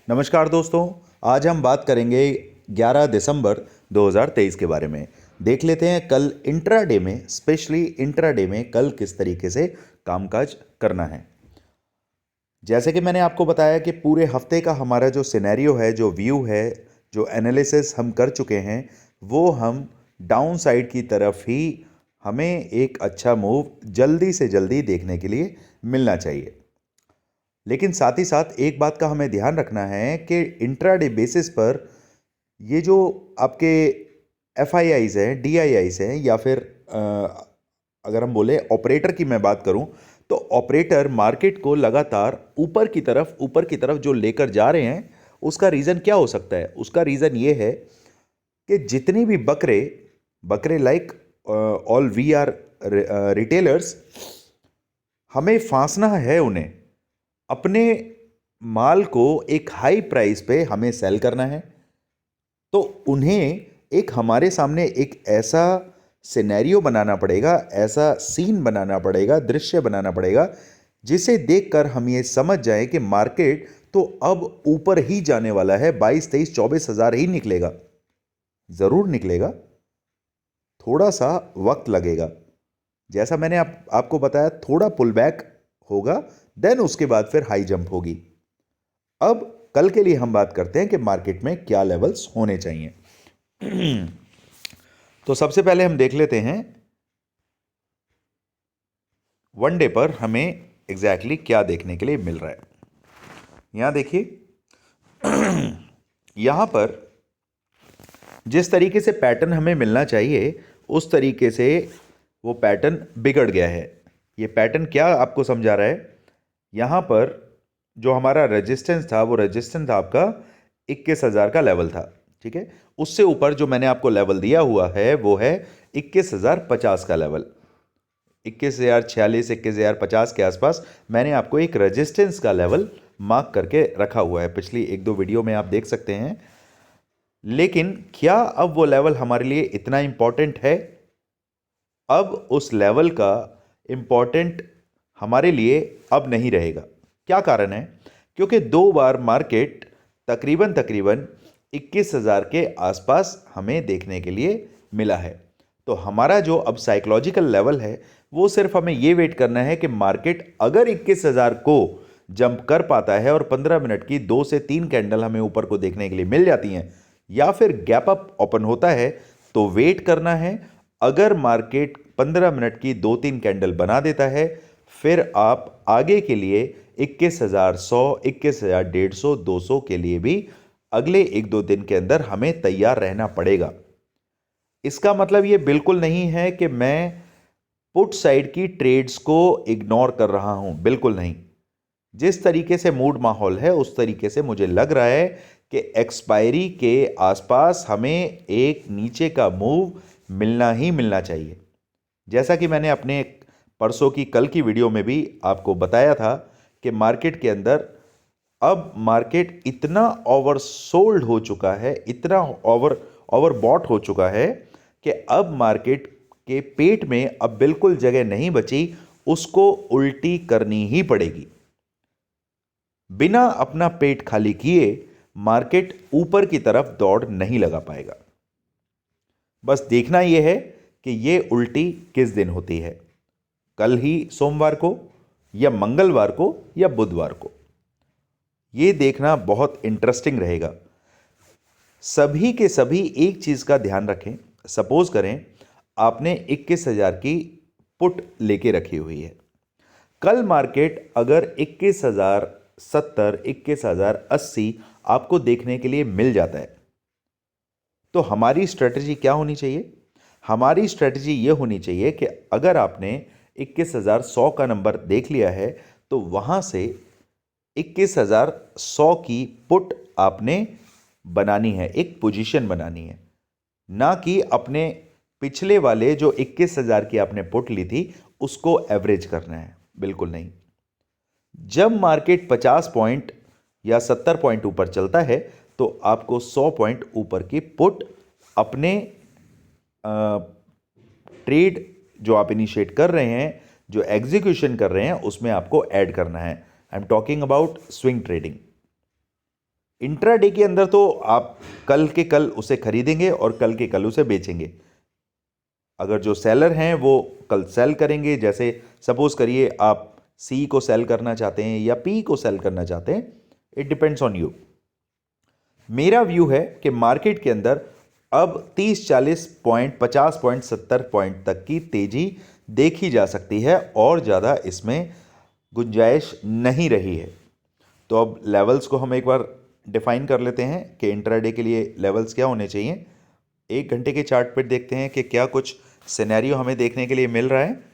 नमस्कार दोस्तों। आज हम बात करेंगे 11 दिसंबर 2023 के बारे में। देख लेते हैं कल इंट्राडे में, स्पेशली इंट्राडे में कल किस तरीके से कामकाज करना है। जैसे कि मैंने आपको बताया कि पूरे हफ्ते का हमारा जो सिनेरियो है, जो व्यू है, जो एनालिसिस हम कर चुके हैं, वो हम डाउन साइड की तरफ ही हमें एक अच्छा मूव जल्दी से जल्दी देखने के लिए मिलना चाहिए। लेकिन साथ ही साथ एक बात का हमें ध्यान रखना है कि इंट्राडे बेसिस पर ये जो आपके एफ आई आईज हैं, डी आई आईज हैं, या फिर अगर हम बोले ऑपरेटर की मैं बात करूं, तो ऑपरेटर मार्केट को लगातार ऊपर की तरफ जो लेकर जा रहे हैं, उसका रीज़न क्या हो सकता है? उसका रीज़न ये है कि जितनी भी बकरे बकरे like all we are retailers, हमें फांसना है उन्हें। अपने माल को एक हाई प्राइस पे हमें सेल करना है, तो उन्हें एक हमारे सामने एक ऐसा सिनेरियो बनाना पड़ेगा, ऐसा सीन बनाना पड़ेगा, दृश्य बनाना पड़ेगा, जिसे देखकर हम ये समझ जाएं कि मार्केट तो अब ऊपर ही जाने वाला है, 22, 23, 24 हज़ार ही निकलेगा। ज़रूर निकलेगा, थोड़ा सा वक्त लगेगा। जैसा मैंने आपको बताया, थोड़ा पुल बैक होगा, देन उसके बाद फिर हाई जंप होगी। अब कल के लिए हम बात करते हैं कि मार्केट में क्या लेवल्स होने चाहिए। तो सबसे पहले हम देख लेते हैं वन डे पर हमें एग्जैक्टली क्या देखने के लिए मिल रहा है। यहां देखिए, यहां पर जिस तरीके से पैटर्न हमें मिलना चाहिए, उस तरीके से वो पैटर्न बिगड़ गया है। ये पैटर्न क्या आपको समझा रहा है? यहां पर जो हमारा रेजिस्टेंस था, वो रेजिस्टेंस था आपका 21,000 का लेवल था, ठीक है। उससे ऊपर जो मैंने आपको लेवल दिया हुआ है, वो है 21,050 का लेवल। 21,046, 21,050 के आसपास मैंने आपको एक रेजिस्टेंस का लेवल मार्क करके रखा हुआ है। पिछली एक दो वीडियो में आप देख सकते हैं। लेकिन क्या अब वो लेवल हमारे लिए इतना इंपॉर्टेंट है? अब उस लेवल का इंपॉर्टेंट हमारे लिए अब नहीं रहेगा। क्या कारण है? क्योंकि दो बार मार्केट तकरीबन तकरीबन 21,000 के आसपास हमें देखने के लिए मिला है। तो हमारा जो अब साइकोलॉजिकल लेवल है, वो सिर्फ हमें ये वेट करना है कि मार्केट अगर 21,000 को जंप कर पाता है और 15 मिनट की 2 से 3 कैंडल हमें ऊपर को देखने के लिए मिल जाती हैं, या फिर गैप अप ओपन होता है, तो वेट करना है। अगर मार्केट 15 मिनट की 2-3 कैंडल बना देता है, फिर आप आगे के लिए 21,100, 21,150, 200 के लिए भी अगले 1-2 दिन के अंदर हमें तैयार रहना पड़ेगा। इसका मतलब ये बिल्कुल नहीं है कि मैं पुट साइड की ट्रेड्स को इग्नोर कर रहा हूं, बिल्कुल नहीं। जिस तरीके से मूड माहौल है, उस तरीके से मुझे लग रहा है कि एक्सपायरी के आसपास हमें एक नीचे का मूव मिलना ही मिलना चाहिए। जैसा कि मैंने अपने परसों की कल की वीडियो में भी आपको बताया था कि मार्केट के अंदर अब मार्केट इतना ओवरसोल्ड हो चुका है, इतना ओवरबॉट हो चुका है कि अब मार्केट के पेट में अब बिल्कुल जगह नहीं बची, उसको उल्टी करनी ही पड़ेगी। बिना अपना पेट खाली किए मार्केट ऊपर की तरफ दौड़ नहीं लगा पाएगा। बस देखना यह है कि यह उल्टी किस दिन होती है, कल ही सोमवार को, या मंगलवार को, या बुधवार को। यह देखना बहुत इंटरेस्टिंग रहेगा। सभी के सभी एक चीज का ध्यान रखें। सपोज करें आपने 21,000 की पुट लेके रखी हुई है। कल मार्केट अगर 21,070, 21,080 आपको देखने के लिए मिल जाता है, तो हमारी स्ट्रेटजी क्या होनी चाहिए? हमारी स्ट्रेटजी यह होनी चाहिए कि अगर आपने 21,100 का नंबर देख लिया है, तो वहां से 21,100 की पुट आपने बनानी है, एक पोजीशन बनानी है, ना कि अपने पिछले वाले जो 21,000 की आपने पुट ली थी उसको एवरेज करना है, बिल्कुल नहीं। जब मार्केट 50 पॉइंट या 70 पॉइंट ऊपर चलता है, तो आपको 100 पॉइंट ऊपर की पुट अपने ट्रेड जो आप इनिशिएट कर रहे हैं, जो एग्जीक्यूशन कर रहे हैं, उसमें आपको ऐड करना है। I am talking about swing trading. Intraday के अंदर तो आप कल के कल उसे खरीदेंगे और कल के कल उसे बेचेंगे। अगर जो सेलर हैं वो कल सेल करेंगे, जैसे सपोज करिए आप सी को सेल करना चाहते हैं या पी को सेल करना चाहते हैं, इट डिपेंड्स ऑन यू। मेरा व्यू है कि मार्केट के अंदर अब 30-40 पॉइंट, 50 पॉइंट, 70 पॉइंट तक की तेजी देखी जा सकती है और ज़्यादा इसमें गुंजाइश नहीं रही है। तो अब लेवल्स को हम एक बार डिफाइन कर लेते हैं कि इंट्राडे के लिए लेवल्स क्या होने चाहिए। 1 घंटे के चार्ट पर देखते हैं कि क्या कुछ सिनेरियो हमें देखने के लिए मिल रहा है।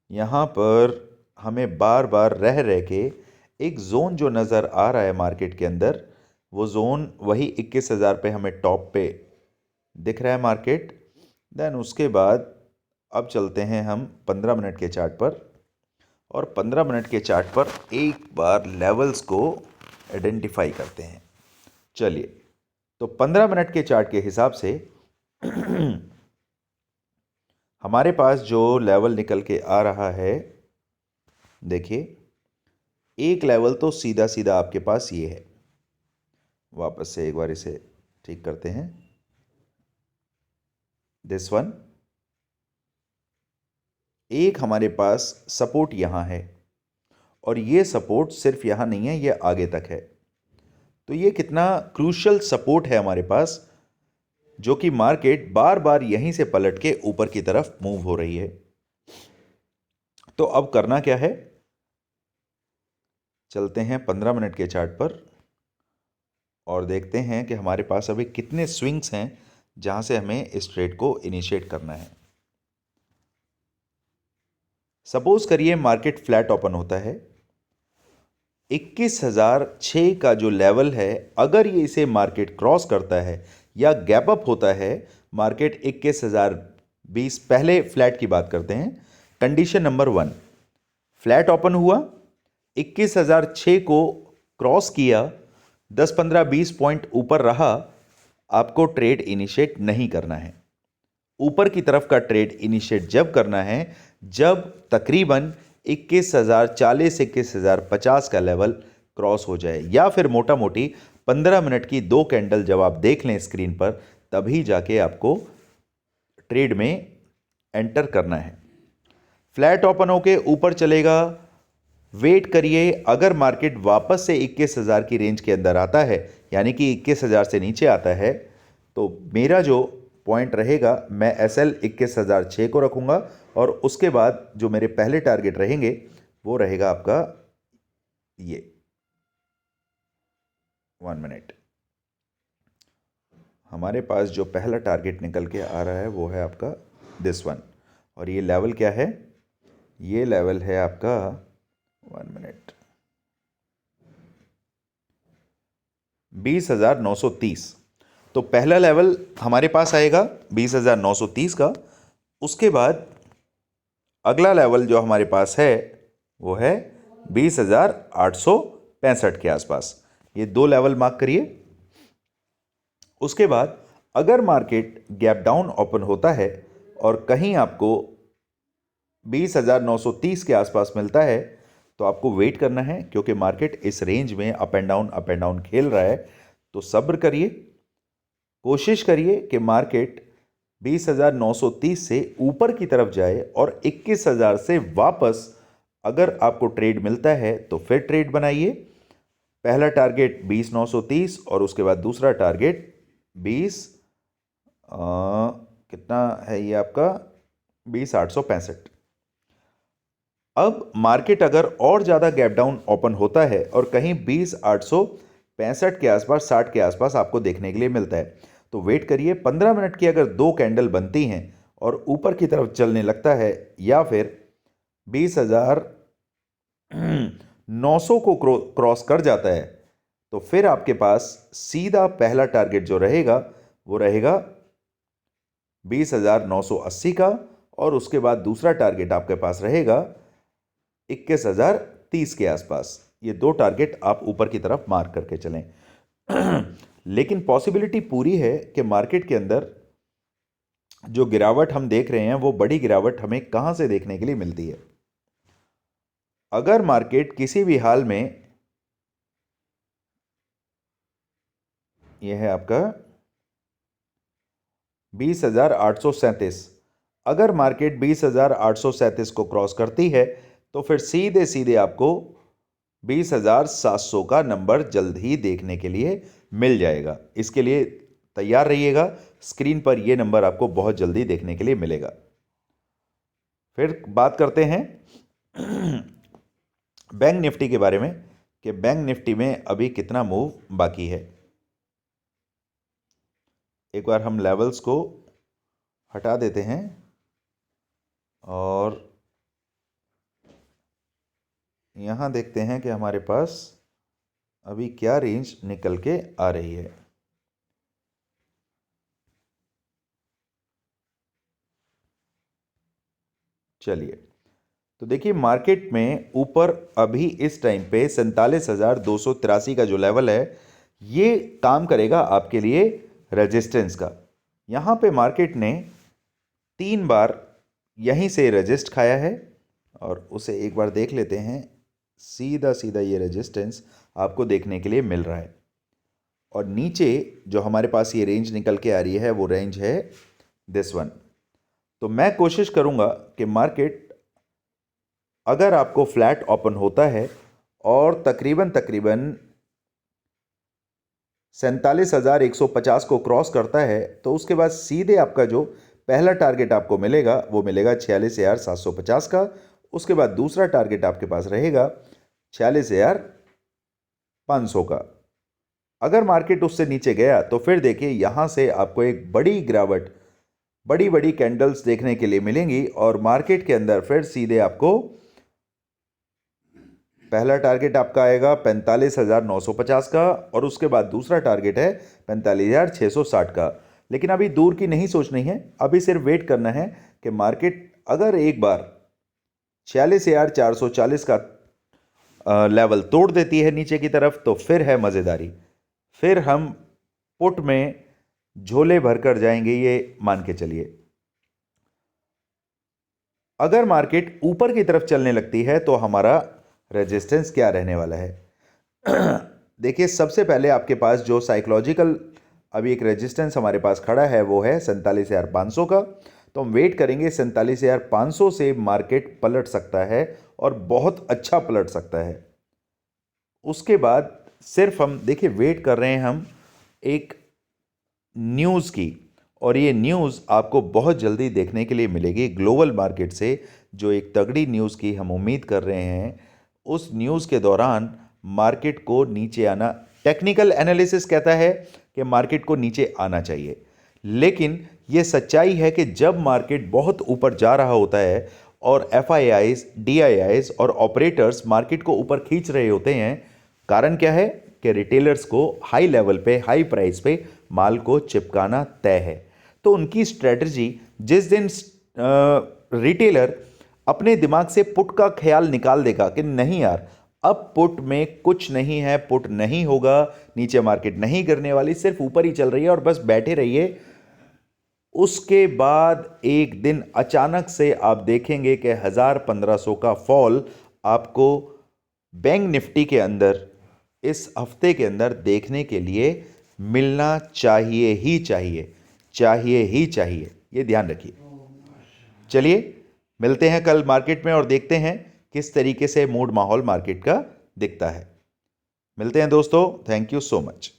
यहाँ पर हमें बार बार रह रह के एक जोन जो नज़र आ रहा है मार्केट के अंदर, वो जोन वही 21,000 पे हमें टॉप पे दिख रहा है मार्केट। देन उसके बाद अब चलते हैं हम 15 मिनट के चार्ट पर, और 15 मिनट के चार्ट पर एक बार लेवल्स को आइडेंटिफाई करते हैं। चलिए, तो 15 मिनट के चार्ट के हिसाब से हमारे पास जो लेवल निकल के आ रहा है, देखिए एक लेवल तो सीधा सीधा आपके पास ये है। वापस से एक बार इसे ठीक करते हैं, दिस वन। एक हमारे पास सपोर्ट यहाँ है और ये सपोर्ट सिर्फ यहाँ नहीं है, ये आगे तक है। तो ये कितना क्रूशियल सपोर्ट है हमारे पास, जो कि मार्केट बार बार यहीं से पलट के ऊपर की तरफ मूव हो रही है। तो अब करना क्या है, चलते हैं 15 मिनट के चार्ट पर और देखते हैं कि हमारे पास अभी कितने स्विंग्स हैं जहां से हमें इस ट्रेड को इनिशिएट करना है। सपोज करिए मार्केट फ्लैट ओपन होता है, 21,006 का जो लेवल है, अगर ये इसे मार्केट क्रॉस करता है या गैप अप होता है, मार्केट 21,020, पहले फ्लैट की बात करते हैं। कंडीशन नंबर 1, फ्लैट ओपन हुआ, 21,006 को क्रॉस किया, 10, 15, 20 पॉइंट ऊपर रहा, आपको ट्रेड इनिशिएट नहीं करना है। ऊपर की तरफ का ट्रेड इनिशिएट जब करना है जब तकरीबन 21,040, 21,050 का लेवल क्रॉस हो जाए, या फिर मोटा मोटी 15 मिनट की 2 कैंडल जब आप देख लें स्क्रीन पर, तभी जाके आपको ट्रेड में एंटर करना है। फ्लैट ओपन होके ऊपर चलेगा, वेट करिए। अगर मार्केट वापस से 21,000 की रेंज के अंदर आता है, यानी कि 21,000 से नीचे आता है, तो मेरा जो पॉइंट रहेगा, मैं SL 21,006 को रखूंगा और उसके बाद जो मेरे पहले टारगेट रहेंगे वो रहेगा आपका ये 1 मिनट। हमारे पास जो पहला टारगेट निकल के आ रहा है वो है आपका दिस वन, और ये लेवल क्या है, ये लेवल है आपका 1 मिनट 20,930। तो पहला लेवल हमारे पास आएगा 20,930 का। उसके बाद अगला लेवल जो हमारे पास है वो है 20,865 के आसपास। ये 2 लेवल मार्क करिए। उसके बाद अगर मार्केट गैप डाउन ओपन होता है और कहीं आपको 20,930 के आसपास मिलता है, तो आपको वेट करना है, क्योंकि मार्केट इस रेंज में अप एंड डाउन खेल रहा है। तो सब्र करिए, कोशिश करिए कि मार्केट 20,930 से ऊपर की तरफ जाए और 21,000 से वापस अगर आपको ट्रेड मिलता है तो फिर ट्रेड बनाइए। पहला टारगेट 20,930 और उसके बाद दूसरा टारगेट 20 कितना है ये आपका 20,865। अब मार्केट अगर और ज़्यादा गैप डाउन ओपन होता है और कहीं 20,865 के आसपास, 60 के आसपास आपको देखने के लिए मिलता है, तो वेट करिए। 15 मिनट की अगर 2 कैंडल बनती हैं और ऊपर की तरफ चलने लगता है, या फिर 20,900 को क्रॉस कर जाता है, तो फिर आपके पास सीधा पहला टारगेट जो रहेगा वो रहेगा 20,980 का, और उसके बाद दूसरा टारगेट आपके पास रहेगा 21,030 के आसपास। ये 2 टारगेट आप ऊपर की तरफ मार्क करके चलें। लेकिन पॉसिबिलिटी पूरी है कि मार्केट के अंदर जो गिरावट हम देख रहे हैं वो बड़ी गिरावट हमें कहां से देखने के लिए मिलती है। अगर मार्केट किसी भी हाल में ये है आपका 20,837। अगर मार्केट 20,837 को क्रॉस करती है तो फिर सीधे सीधे आपको 20,700 का नंबर जल्द ही देखने के लिए मिल जाएगा। इसके लिए तैयार रहिएगा, स्क्रीन पर यह नंबर आपको बहुत जल्दी देखने के लिए मिलेगा। फिर बात करते हैं बैंक निफ्टी के बारे में कि बैंक निफ्टी में अभी कितना मूव बाकी है। एक बार हम लेवल्स को हटा देते हैं और यहाँ देखते हैं कि हमारे पास अभी क्या रेंज निकल के आ रही है। चलिए, तो देखिए मार्केट में ऊपर अभी इस टाइम पे 47,283 का जो लेवल है ये काम करेगा आपके लिए रेजिस्टेंस का। यहाँ पे मार्केट ने 3 बार यहीं से रेजिस्ट खाया है और उसे एक बार देख लेते हैं। सीधा सीधा ये रेजिस्टेंस आपको देखने के लिए मिल रहा है और नीचे जो हमारे पास ये रेंज निकल के आ रही है वो रेंज है दिस वन। तो मैं कोशिश करूँगा कि मार्केट अगर आपको फ्लैट ओपन होता है और तकरीबन 47,150 को क्रॉस करता है तो उसके बाद सीधे आपका जो पहला टारगेट आपको मिलेगा वो मिलेगा 46,750 का। उसके बाद दूसरा टारगेट आपके पास रहेगा 46,500 का। अगर मार्केट उससे नीचे गया तो फिर देखिए यहाँ से आपको एक बड़ी गिरावट, बड़ी बड़ी कैंडल्स देखने के लिए मिलेंगी और मार्केट के अंदर फिर सीधे आपको पहला टारगेट आपका आएगा 45,950 का और उसके बाद दूसरा टारगेट है 45,660 का। लेकिन अभी दूर की नहीं सोचनी है, अभी सिर्फ वेट करना है कि मार्केट अगर एक बार 46,440 का लेवल तोड़ देती है नीचे की तरफ तो फिर है मज़ेदारी, फिर हम पुट में झोले भरकर जाएंगे, ये मान के चलिए। अगर मार्केट ऊपर की तरफ चलने लगती है तो हमारा रेजिस्टेंस क्या रहने वाला है। देखिए सबसे पहले आपके पास जो साइकोलॉजिकल अभी एक रेजिस्टेंस हमारे पास खड़ा है वो है 47,500 का। तो हम वेट करेंगे 47,500 से मार्केट पलट सकता है और बहुत अच्छा पलट सकता है। उसके बाद सिर्फ हम देखिए वेट कर रहे हैं हम एक न्यूज़ की और ये न्यूज़ आपको बहुत जल्दी देखने के लिए मिलेगी ग्लोबल मार्केट से। जो एक तगड़ी न्यूज़ की हम उम्मीद कर रहे हैं उस न्यूज़ के दौरान मार्केट को नीचे आना, टेक्निकल एनालिसिस कहता है कि मार्केट को नीचे आना चाहिए, लेकिन ये सच्चाई है कि जब मार्केट बहुत ऊपर जा रहा होता है और FIIs, DIIs और ऑपरेटर्स मार्केट को ऊपर खींच रहे होते हैं, कारण क्या है कि रिटेलर्स को हाई लेवल पे, हाई प्राइस पे माल को चिपकाना तय है। तो उनकी स्ट्रेटजी, जिस दिन रिटेलर अपने दिमाग से पुट का ख्याल निकाल देगा कि नहीं यार अब पुट में कुछ नहीं है, पुट नहीं होगा, नीचे मार्केट नहीं गिरने वाली, सिर्फ ऊपर ही चल रही है और बस बैठे रहिए, उसके बाद एक दिन अचानक से आप देखेंगे कि 1,000-1,500 का फॉल आपको बैंक निफ्टी के अंदर इस हफ्ते के अंदर देखने के लिए मिलना चाहिए ही चाहिए, चाहिए ही चाहिए, ये ध्यान रखिए। चलिए मिलते हैं कल मार्केट में और देखते हैं किस तरीके से मूड माहौल मार्केट का दिखता है। मिलते हैं दोस्तों, थैंक यू सो मच।